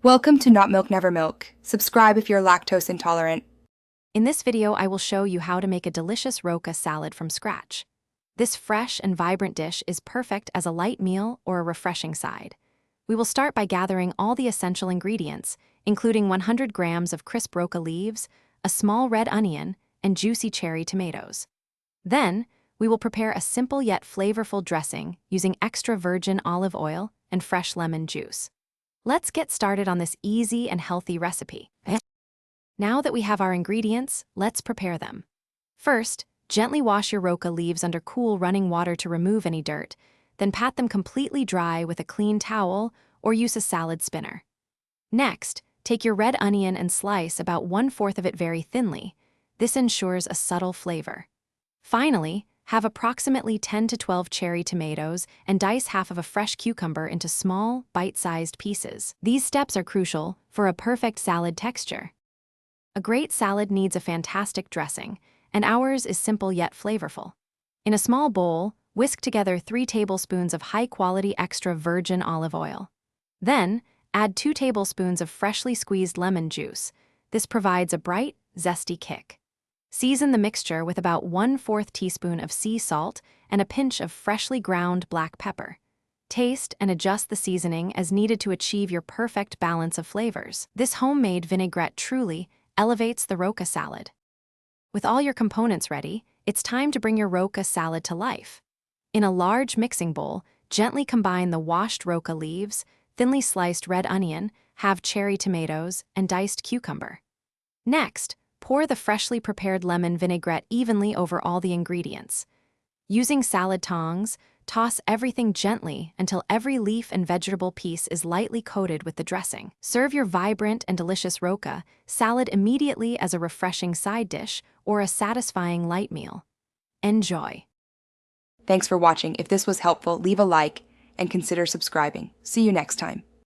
Welcome to Not Milk Never Milk. Subscribe if you're lactose intolerant. In this video, I will show you how to make a delicious Roka salad from scratch. This fresh and vibrant dish is perfect as a light meal or a refreshing side. We will start by gathering all the essential ingredients, including 100 grams of crisp Roka leaves, a small red onion, and juicy cherry tomatoes. Then, we will prepare a simple yet flavorful dressing using extra virgin olive oil and fresh lemon juice. Let's get started on this easy and healthy recipe. Now that we have our ingredients, let's prepare them. First, gently wash your Roka leaves under cool running water to remove any dirt, then pat them completely dry with a clean towel or use a salad spinner. Next, take your red onion and slice about 1/4 of it very thinly. This ensures a subtle flavor. Finally, have approximately 10 to 12 cherry tomatoes and dice half of a fresh cucumber into small, bite-sized pieces. These steps are crucial for a perfect salad texture. A great salad needs a fantastic dressing, and ours is simple yet flavorful. In a small bowl, whisk together 3 tablespoons of high-quality extra virgin olive oil. Then, add 2 tablespoons of freshly squeezed lemon juice. This provides a bright, zesty kick. Season the mixture with about 1/4 teaspoon of sea salt and a pinch of freshly ground black pepper. Taste and adjust the seasoning as needed to achieve your perfect balance of flavors. This homemade vinaigrette truly elevates the Roka salad. With all your components ready, it's time to bring your Roka salad to life. In a large mixing bowl, gently combine the washed Roka leaves, thinly sliced red onion, half cherry tomatoes, and diced cucumber. Next, pour the freshly prepared lemon vinaigrette evenly over all the ingredients. Using salad tongs, toss everything gently until every leaf and vegetable piece is lightly coated with the dressing. Serve your vibrant and delicious Roka salad immediately as a refreshing side dish or a satisfying light meal. Enjoy! Thanks for watching. If this was helpful, leave a like and consider subscribing. See you next time.